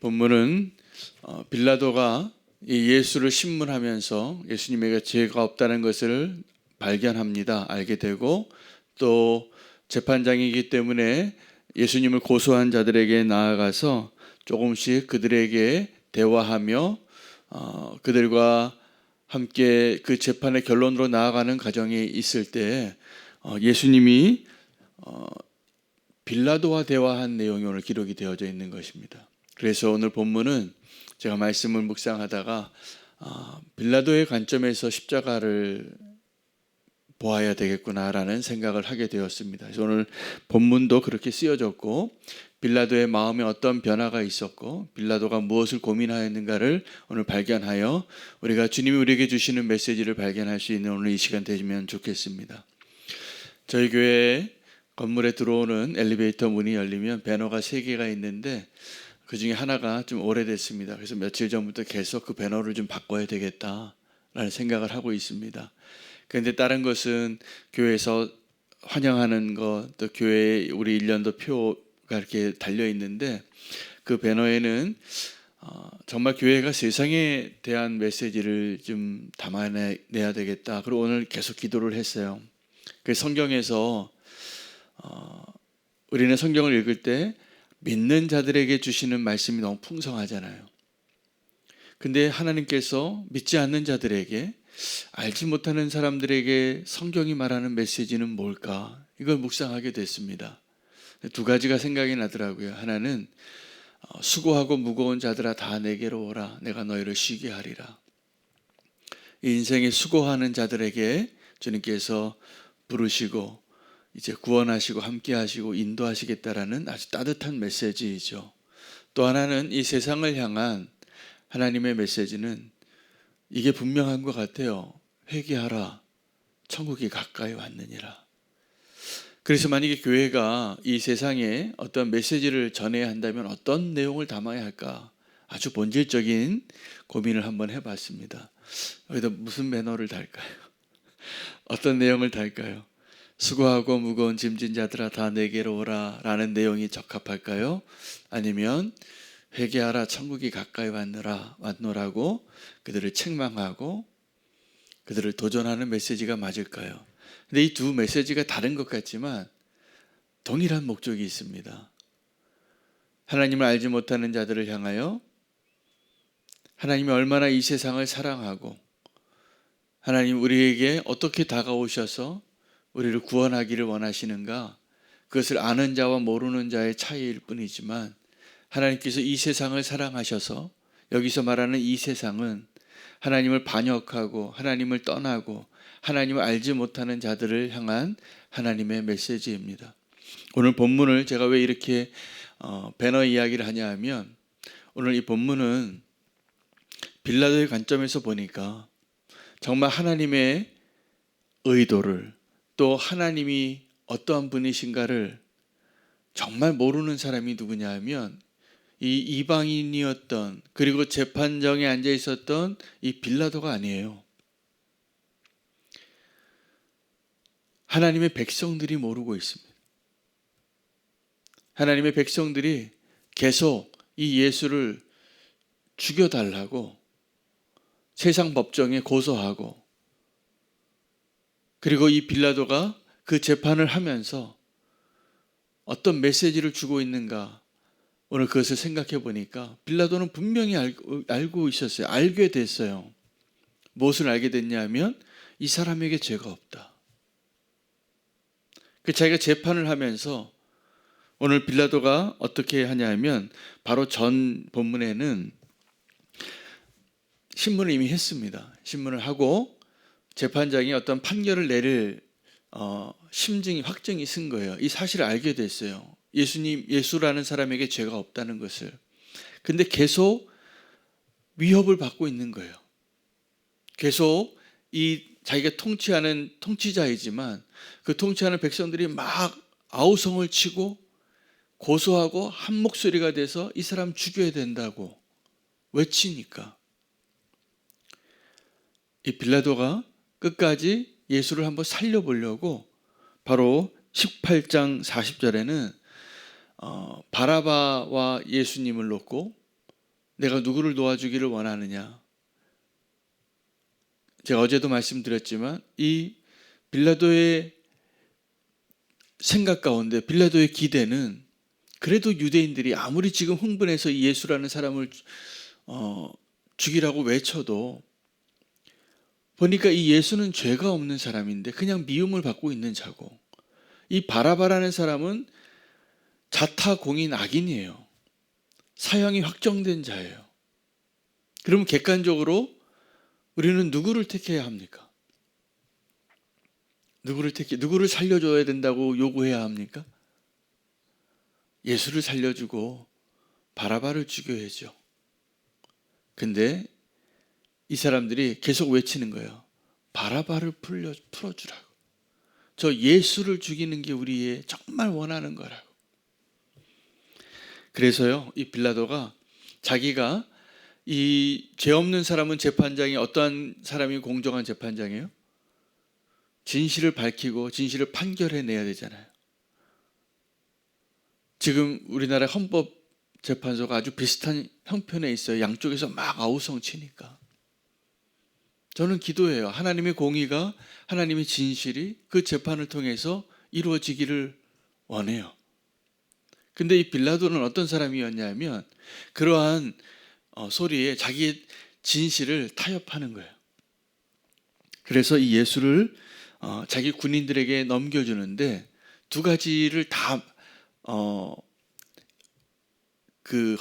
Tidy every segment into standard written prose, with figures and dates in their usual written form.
본문은 빌라도가 이 예수를 신문하면서 예수님에게 죄가 없다는 것을 발견합니다. 알게 되고 또 재판장이기 때문에 예수님을 고소한 자들에게 나아가서 조금씩 그들에게 대화하며 그들과 함께 그 재판의 결론으로 나아가는 과정이 있을 때 예수님이 빌라도와 대화한 내용이 오늘 기록이 되어져 있는 것입니다. 그래서 오늘 본문은 제가 말씀을 묵상하다가 빌라도의 관점에서 십자가를 보아야 되겠구나라는 생각을 하게 되었습니다. 그래서 오늘 본문도 그렇게 쓰여졌고 빌라도의 마음에 어떤 변화가 있었고 빌라도가 무엇을 고민하였는가를 오늘 발견하여 우리가 주님이 우리에게 주시는 메시지를 발견할 수 있는 오늘 이 시간 되면 좋겠습니다. 저희 교회 건물에 들어오는 엘리베이터 문이 열리면 배너가 3개가 있는데 그 중에 하나가 좀 오래됐습니다. 그래서 며칠 전부터 계속 그 배너를 좀 바꿔야 되겠다라는 생각을 하고 있습니다. 그런데 다른 것은 교회에서 환영하는 것, 또 교회에 우리 1년도 표가 이렇게 달려 있는데 그 배너에는 정말 교회가 세상에 대한 메시지를 좀 담아내야 되겠다. 그리고 오늘 계속 기도를 했어요. 그 성경에서 우리는 성경을 읽을 때 믿는 자들에게 주시는 말씀이 너무 풍성하잖아요. 근데 하나님께서 믿지 않는 자들에게, 알지 못하는 사람들에게 성경이 말하는 메시지는 뭘까? 이걸 묵상하게 됐습니다. 2가지가 생각이 나더라고요. 하나는 수고하고 무거운 자들아 다 내게로 오라. 내가 너희를 쉬게 하리라. 이 인생에 수고하는 자들에게 주님께서 부르시고 이제 구원하시고 함께 하시고 인도하시겠다라는 아주 따뜻한 메시지이죠. 또 하나는 이 세상을 향한 하나님의 메시지는 이게 분명한 것 같아요. 회개하라. 천국이 가까이 왔느니라. 그래서 만약에 교회가 이 세상에 어떤 메시지를 전해야 한다면 어떤 내용을 담아야 할까? 아주 본질적인 고민을 한번 해봤습니다. 여기다 무슨 배너를 달까요? 어떤 내용을 달까요? 수고하고 무거운 짐진 자들아 다 내게로 오라 라는 내용이 적합할까요? 아니면 회개하라 천국이 가까이 왔노라고 그들을 책망하고 그들을 도전하는 메시지가 맞을까요? 근데 이 2 메시지가 다른 것 같지만 동일한 목적이 있습니다. 하나님을 알지 못하는 자들을 향하여 하나님이 얼마나 이 세상을 사랑하고 하나님 우리에게 어떻게 다가오셔서 우리를 구원하기를 원하시는가, 그것을 아는 자와 모르는 자의 차이일 뿐이지만 하나님께서 이 세상을 사랑하셔서 여기서 말하는 이 세상은 하나님을 반역하고 하나님을 떠나고 하나님을 알지 못하는 자들을 향한 하나님의 메시지입니다. 오늘 본문을 제가 왜 이렇게 배너 이야기를 하냐 하면 오늘 이 본문은 빌라도의 관점에서 보니까 정말 하나님의 의도를 또 하나님이 어떠한 분이신가를 정말 모르는 사람이 누구냐 하면 이 이방인이었던 그리고 재판정에 앉아 있었던 이 빌라도가 아니에요. 하나님의 백성들이 모르고 있습니다. 하나님의 백성들이 계속 이 예수를 죽여달라고 세상 법정에 고소하고 그리고 이 빌라도가 그 재판을 하면서 어떤 메시지를 주고 있는가 오늘 그것을 생각해 보니까 빌라도는 분명히 알고 있었어요. 알게 됐어요. 무엇을 알게 됐냐 하면 이 사람에게 죄가 없다. 그 자기가 재판을 하면서 오늘 빌라도가 어떻게 하냐 하면 바로 전 본문에는 신문을 이미 했습니다. 신문을 하고 재판장이 어떤 판결을 내릴 확정이 쓴 거예요. 이 사실을 알게 됐어요. 예수라는 사람에게 죄가 없다는 것을. 근데 계속 위협을 받고 있는 거예요. 계속 이 자기가 통치하는 통치자이지만 그 통치하는 백성들이 막 아우성을 치고 고소하고 한 목소리가 돼서 이 사람 죽여야 된다고 외치니까 이 빌라도가 끝까지 예수를 한번 살려보려고 바로 18장 40절에는 바라바와 예수님을 놓고 내가 누구를 놓아주기를 원하느냐? 제가 어제도 말씀드렸지만 이 빌라도의 생각 가운데 빌라도의 기대는 그래도 유대인들이 아무리 지금 흥분해서 이 예수라는 사람을 죽이라고 외쳐도 보니까 이 예수는 죄가 없는 사람인데 그냥 미움을 받고 있는 자고, 이 바라바라는 사람은 자타공인 악인이에요. 사형이 확정된 자예요. 그러면 객관적으로 우리는 누구를 택해야 합니까? 누구를 살려줘야 된다고 요구해야 합니까? 예수를 살려주고 바라바를 죽여야죠. 근데 이 사람들이 계속 외치는 거예요. 바라바를 풀어주라고. 저 예수를 죽이는 게 우리의 정말 원하는 거라고. 그래서요, 이 빌라도가 자기가 이 죄 없는 사람은 재판장이 어떠한 사람이 공정한 재판장이에요? 진실을 밝히고 진실을 판결해내야 되잖아요. 지금 우리나라 헌법재판소가 아주 비슷한 형편에 있어요. 양쪽에서 막 아우성치니까. 저는 기도해요. 하나님의 공의가, 하나님의 진실이 그 재판을 통해서 이루어지기를 원해요. 근데 이 빌라도는 어떤 사람이었냐면 그러한 소리에 자기의 진실을 타협하는 거예요. 그래서 이 예수를 자기 군인들에게 넘겨주는데 두 가지를 다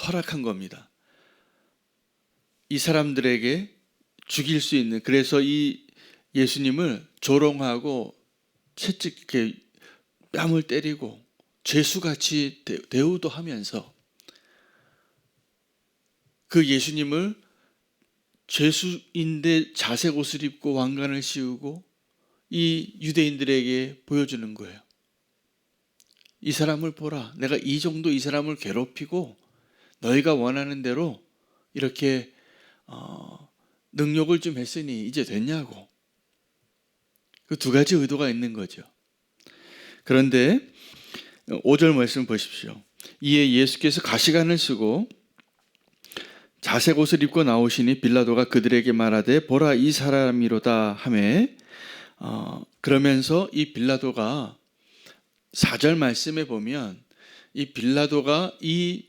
허락한 겁니다. 이 사람들에게 죽일 수 있는, 그래서 이 예수님을 조롱하고 채찍 이렇게 뺨을 때리고 죄수같이 대우도 하면서 그 예수님을 죄수인데 자색 옷을 입고 왕관을 씌우고 이 유대인들에게 보여주는 거예요. 이 사람을 보라. 내가 이 정도 이 사람을 괴롭히고 너희가 원하는 대로 이렇게 능욕을 좀 했으니 이제 됐냐고. 그 두 가지 의도가 있는 거죠. 그런데 5절 말씀 보십시오. 이에 예수께서 가시관을 쓰고 자색 옷을 입고 나오시니 빌라도가 그들에게 말하되 보라 이 사람이로다 하매, 그러면서 이 빌라도가 4절 말씀에 보면 이 빌라도가 이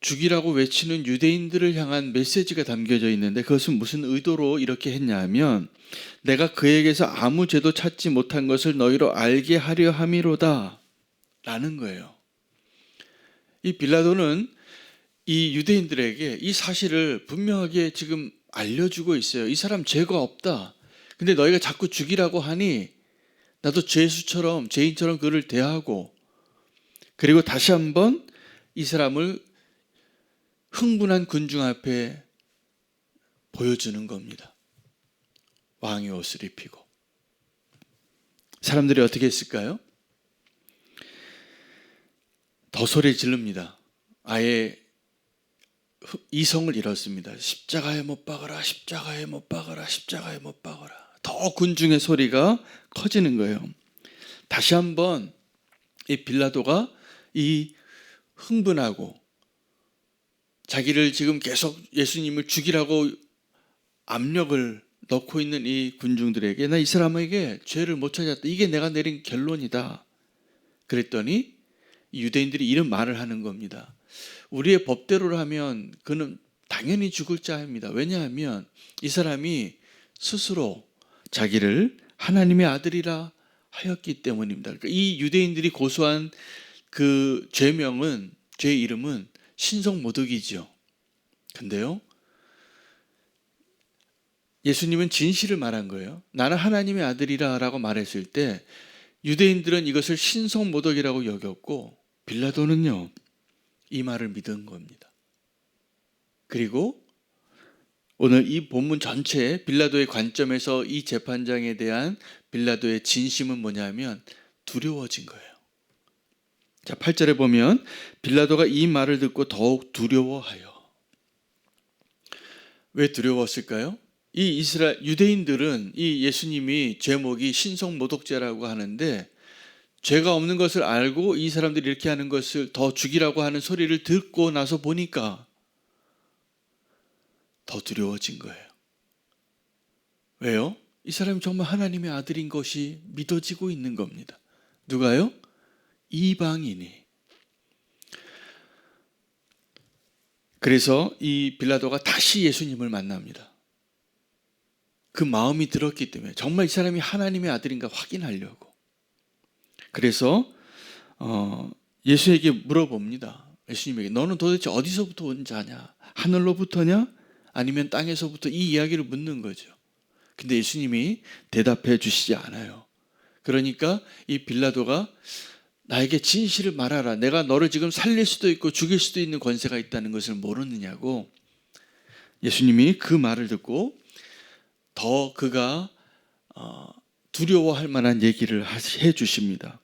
죽이라고 외치는 유대인들을 향한 메시지가 담겨져 있는데 그것은 무슨 의도로 이렇게 했냐 하면 내가 그에게서 아무 죄도 찾지 못한 것을 너희로 알게 하려 함이로다 라는 거예요. 이 빌라도는 이 유대인들에게 이 사실을 분명하게 지금 알려주고 있어요. 이 사람 죄가 없다. 근데 너희가 자꾸 죽이라고 하니 나도 죄인처럼 그를 대하고, 그리고 다시 한번 이 사람을 흥분한 군중 앞에 보여주는 겁니다. 왕의 옷을 입히고. 사람들이 어떻게 했을까요? 더 소리 지릅니다. 아예 이성을 잃었습니다. 십자가에 못 박아라, 십자가에 못 박아라, 십자가에 못 박아라. 더 군중의 소리가 커지는 거예요. 다시 한번 이 빌라도가 이 흥분하고 자기를 지금 계속 예수님을 죽이라고 압력을 넣고 있는 이 군중들에게 나 이 사람에게 죄를 못 찾았다. 이게 내가 내린 결론이다. 그랬더니 유대인들이 이런 말을 하는 겁니다. 우리의 법대로라면 그는 당연히 죽을 자입니다. 왜냐하면 이 사람이 스스로 자기를 하나님의 아들이라 하였기 때문입니다. 그러니까 이 유대인들이 고소한 그 죄 이름은 신성모독이죠. 근데요, 예수님은 진실을 말한 거예요. 나는 하나님의 아들이라 라고 말했을 때 유대인들은 이것을 신성모독이라고 여겼고 빌라도는요 이 말을 믿은 겁니다. 그리고 오늘 이 본문 전체에 빌라도의 관점에서 이 재판장에 대한 빌라도의 진심은 뭐냐면 두려워진 거예요. 자, 8절에 보면 빌라도가 이 말을 듣고 더욱 두려워하여. 왜 두려웠을까요? 이 유대인들은 이 예수님이 제목이 신성모독죄라고 하는데 죄가 없는 것을 알고 이 사람들이 이렇게 하는 것을 더 죽이라고 하는 소리를 듣고 나서 보니까 더 두려워진 거예요. 왜요? 이 사람이 정말 하나님의 아들인 것이 믿어지고 있는 겁니다. 누가요? 이방인이. 그래서 이 빌라도가 다시 예수님을 만납니다. 그 마음이 들었기 때문에 정말 이 사람이 하나님의 아들인가 확인하려고. 그래서 예수에게 물어봅니다. 예수님에게 너는 도대체 어디서부터 온 자냐? 하늘로부터냐? 아니면 땅에서부터? 이 이야기를 묻는 거죠. 근데 예수님이 대답해 주시지 않아요. 그러니까 이 빌라도가 나에게 진실을 말하라. 내가 너를 지금 살릴 수도 있고 죽일 수도 있는 권세가 있다는 것을 모르느냐고. 예수님이 그 말을 듣고 더 그가 두려워할 만한 얘기를 해 주십니다.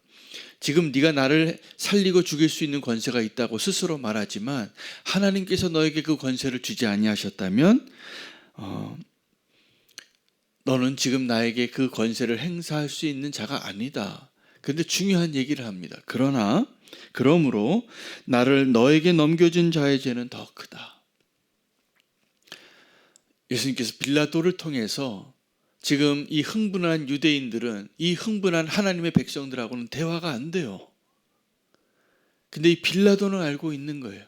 지금 네가 나를 살리고 죽일 수 있는 권세가 있다고 스스로 말하지만 하나님께서 너에게 그 권세를 주지 아니하셨다면 너는 지금 나에게 그 권세를 행사할 수 있는 자가 아니다. 그런데 중요한 얘기를 합니다. 그러므로 나를 너에게 넘겨준 자의 죄는 더 크다. 예수님께서 빌라도를 통해서 지금 이 흥분한 유대인들은 이 흥분한 하나님의 백성들하고는 대화가 안 돼요. 근데 이 빌라도는 알고 있는 거예요.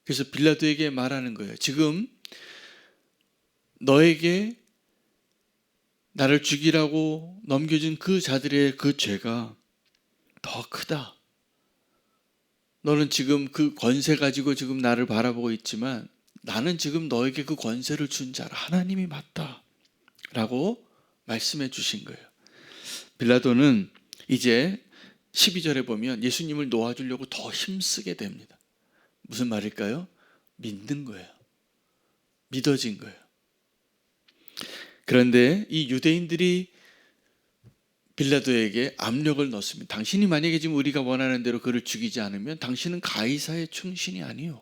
그래서 빌라도에게 말하는 거예요. 지금 너에게 나를 죽이라고 넘겨준 그 자들의 그 죄가 더 크다. 너는 지금 그 권세 가지고 지금 나를 바라보고 있지만 나는 지금 너에게 그 권세를 준 자라. 하나님이 맞다. 라고 말씀해 주신 거예요. 빌라도는 이제 12절에 보면 예수님을 놓아주려고 더 힘쓰게 됩니다. 무슨 말일까요? 믿는 거예요. 믿어진 거예요. 그런데 이 유대인들이 빌라도에게 압력을 넣습니다. 당신이 만약에 지금 우리가 원하는 대로 그를 죽이지 않으면 당신은 가이사의 충신이 아니요.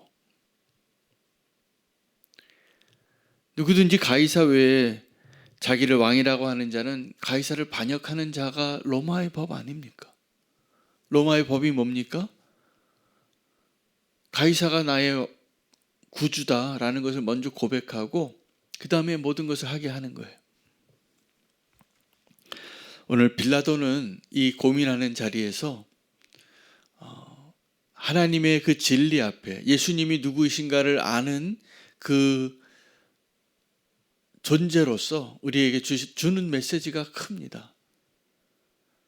누구든지 가이사 외에 자기를 왕이라고 하는 자는 가이사를 반역하는 자가 로마의 법 아닙니까? 로마의 법이 뭡니까? 가이사가 나의 구주다라는 것을 먼저 고백하고 그 다음에 모든 것을 하게 하는 거예요. 오늘 빌라도는 이 고민하는 자리에서 하나님의 그 진리 앞에 예수님이 누구이신가를 아는 그 존재로서 우리에게 주는 메시지가 큽니다.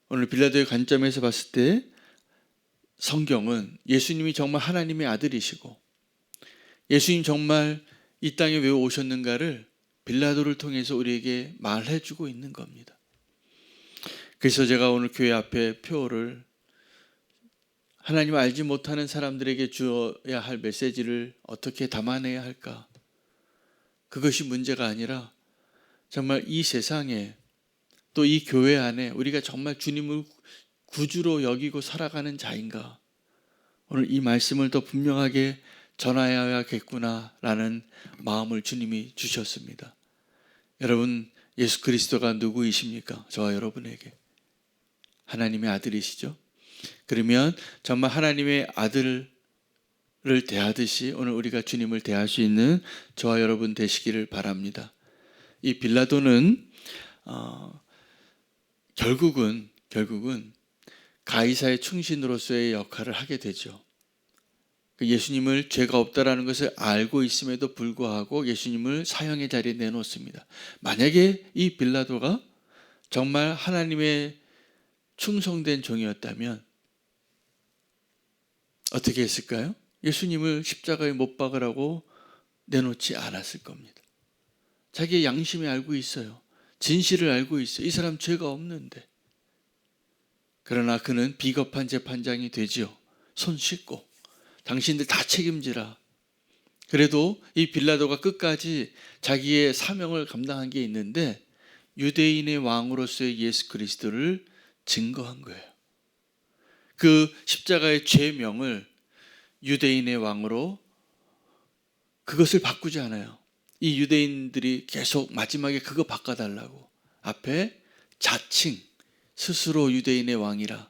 오늘 빌라도의 관점에서 봤을 때 성경은 예수님이 정말 하나님의 아들이시고 예수님 정말 이 땅에 왜 오셨는가를 빌라도를 통해서 우리에게 말해주고 있는 겁니다. 그래서 제가 오늘 교회 앞에 표를 하나님을 알지 못하는 사람들에게 주어야 할 메시지를 어떻게 담아내야 할까? 그것이 문제가 아니라 정말 이 세상에 또 이 교회 안에 우리가 정말 주님을 구주로 여기고 살아가는 자인가? 오늘 이 말씀을 더 분명하게 전하여야겠구나라는 마음을 주님이 주셨습니다. 여러분, 예수 그리스도가 누구이십니까? 저와 여러분에게 하나님의 아들이시죠? 그러면 정말 하나님의 아들을 대하듯이 오늘 우리가 주님을 대할 수 있는 저와 여러분 되시기를 바랍니다. 이 빌라도는 결국은 가이사의 충신으로서의 역할을 하게 되죠. 예수님을 죄가 없다라는 것을 알고 있음에도 불구하고 예수님을 사형의 자리에 내놓습니다. 만약에 이 빌라도가 정말 하나님의 충성된 종이었다면 어떻게 했을까요? 예수님을 십자가에 못 박으라고 내놓지 않았을 겁니다. 자기의 양심이 알고 있어요. 진실을 알고 있어요. 이 사람 죄가 없는데. 그러나 그는 비겁한 재판장이 되지요. 손 씻고 당신들 다 책임지라. 그래도 이 빌라도가 끝까지 자기의 사명을 감당한 게 있는데 유대인의 왕으로서의 예수 그리스도를 증거한 거예요. 그 십자가의 죄명을 유대인의 왕으로 그것을 바꾸지 않아요. 이 유대인들이 계속 마지막에 그거 바꿔달라고. 앞에 자칭 스스로 유대인의 왕이라.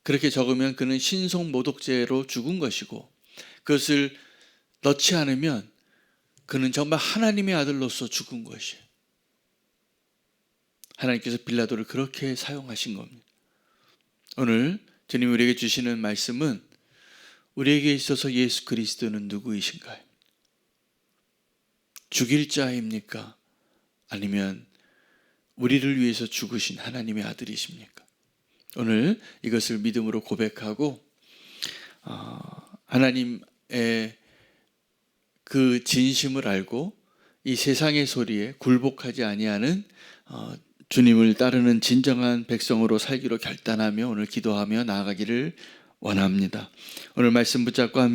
그렇게 적으면 그는 신속 모독죄로 죽은 것이고 그것을 넣지 않으면 그는 정말 하나님의 아들로서 죽은 것이에요. 하나님께서 빌라도를 그렇게 사용하신 겁니다. 오늘 주님 우리에게 주시는 말씀은 우리에게 있어서 예수 그리스도는 누구이신가요? 죽일 자입니까? 아니면 우리를 위해서 죽으신 하나님의 아들이십니까? 오늘 이것을 믿음으로 고백하고 하나님의 그 진심을 알고 이 세상의 소리에 굴복하지 아니하는 주님을 따르는 진정한 백성으로 살기로 결단하며 오늘 기도하며 나아가기를 원합니다. 오늘 말씀 붙잡고 함께